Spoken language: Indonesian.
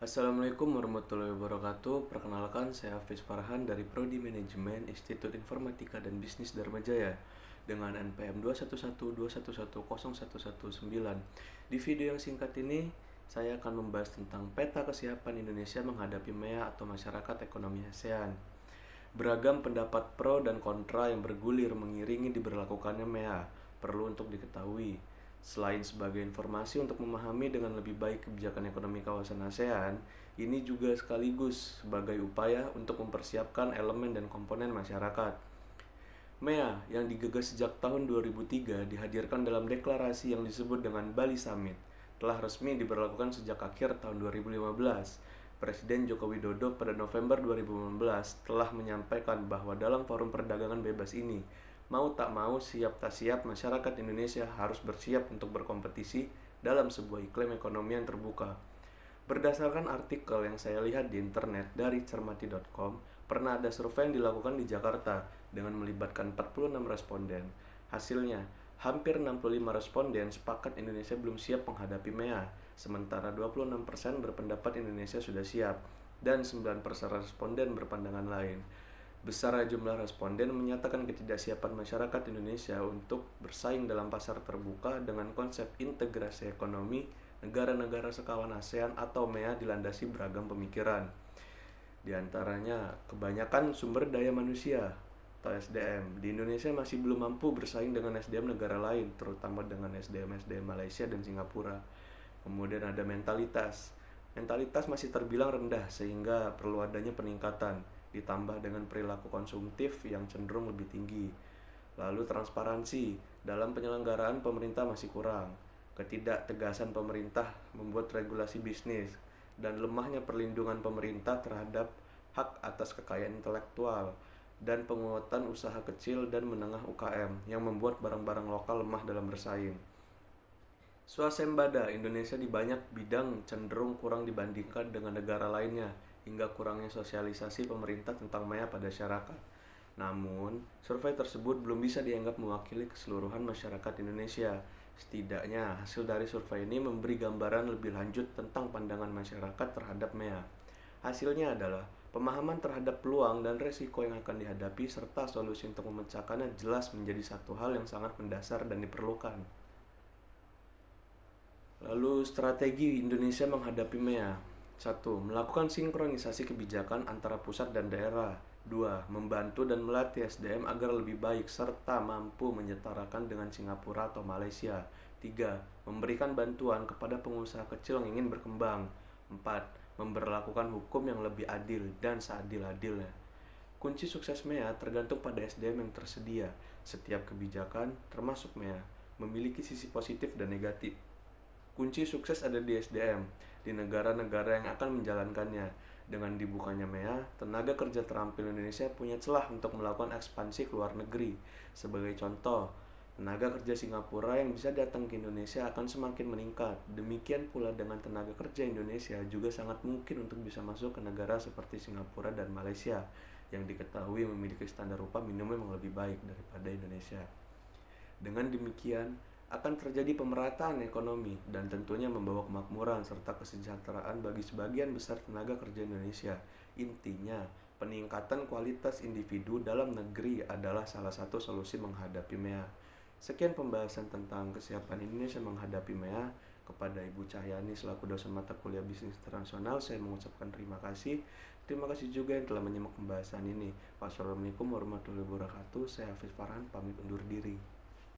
Assalamualaikum warahmatullahi wabarakatuh. Perkenalkan, saya Hafiz Farhan dari Prodi Manajemen Institut Informatika dan Bisnis Dharma Jaya dengan NPM 211211019. Di video yang singkat ini, saya akan membahas tentang peta kesiapan Indonesia menghadapi MEA atau Masyarakat Ekonomi ASEAN. Beragam pendapat pro dan kontra yang bergulir mengiringi diberlakukannya MEA perlu untuk diketahui. Selain sebagai informasi untuk memahami dengan lebih baik kebijakan ekonomi kawasan ASEAN, ini juga sekaligus sebagai upaya untuk mempersiapkan elemen dan komponen masyarakat. MEA yang digagas sejak tahun 2003 dihadirkan dalam deklarasi yang disebut dengan Bali Summit, telah resmi diberlakukan sejak akhir tahun 2015. Presiden Joko Widodo pada November 2015 telah menyampaikan bahwa dalam forum perdagangan bebas ini, mau tak mau, siap tak siap, masyarakat Indonesia harus bersiap untuk berkompetisi dalam sebuah iklim ekonomi yang terbuka. Berdasarkan artikel yang saya lihat di internet dari cermati.com, pernah ada survei yang dilakukan di Jakarta dengan melibatkan 46 responden. Hasilnya, hampir 65 responden sepakat Indonesia belum siap menghadapi MEA, sementara 26% berpendapat Indonesia sudah siap, dan 9% responden berpandangan lain. Besar jumlah responden menyatakan ketidaksiapan masyarakat Indonesia untuk bersaing dalam pasar terbuka dengan konsep integrasi ekonomi negara-negara sekawan ASEAN atau MEA dilandasi beragam pemikiran. Di antaranya, kebanyakan sumber daya manusia atau SDM di Indonesia masih belum mampu bersaing dengan SDM negara lain, terutama dengan SDM Malaysia dan Singapura. Kemudian ada mentalitas. Mentalitas masih terbilang rendah sehingga perlu adanya peningkatan, ditambah dengan perilaku konsumtif yang cenderung lebih tinggi. Lalu transparansi dalam penyelenggaraan pemerintah masih kurang. Ketidaktegasan pemerintah membuat regulasi bisnis dan lemahnya perlindungan pemerintah terhadap hak atas kekayaan intelektual dan penguatan usaha kecil dan menengah UKM yang membuat barang-barang lokal lemah dalam bersaing. Swasembada Indonesia di banyak bidang cenderung kurang dibandingkan dengan negara lainnya, hingga kurangnya sosialisasi pemerintah tentang MEA pada masyarakat. Namun, survei tersebut belum bisa dianggap mewakili keseluruhan masyarakat Indonesia. Setidaknya, hasil dari survei ini memberi gambaran lebih lanjut tentang pandangan masyarakat terhadap MEA. Hasilnya adalah pemahaman terhadap peluang dan resiko yang akan dihadapi serta solusi untuk memecahkannya jelas menjadi satu hal yang sangat mendasar dan diperlukan. Lalu strategi Indonesia menghadapi MEA. 1. Melakukan sinkronisasi kebijakan antara pusat dan daerah. 2. Membantu dan melatih SDM agar lebih baik serta mampu menyetarakan dengan Singapura atau Malaysia. 3. Memberikan bantuan kepada pengusaha kecil yang ingin berkembang. 4. Memberlakukan hukum yang lebih adil dan seadil-adilnya. Kunci sukses MEA tergantung pada SDM yang tersedia. Setiap kebijakan, termasuk MEA, memiliki sisi positif dan negatif. Kunci sukses ada di SDM, di negara-negara yang akan menjalankannya. Dengan dibukanya MEA, tenaga kerja terampil Indonesia punya celah untuk melakukan ekspansi ke luar negeri. Sebagai contoh, tenaga kerja Singapura yang bisa datang ke Indonesia akan semakin meningkat. Demikian pula dengan tenaga kerja Indonesia juga sangat mungkin untuk bisa masuk ke negara seperti Singapura dan Malaysia, yang diketahui memiliki standar upah minimum yang lebih baik daripada Indonesia. Dengan demikian, akan terjadi pemerataan ekonomi dan tentunya membawa kemakmuran serta kesejahteraan bagi sebagian besar tenaga kerja Indonesia. Intinya, peningkatan kualitas individu dalam negeri adalah salah satu solusi menghadapi MEA. Sekian pembahasan tentang kesiapan Indonesia menghadapi MEA. Kepada Ibu Cahyani selaku dosen mata kuliah bisnis internasional, saya mengucapkan terima kasih. Terima kasih juga yang telah menyimak pembahasan ini. Wassalamualaikum warahmatullahi wabarakatuh. Saya Hafiz Farhan, pamit undur diri.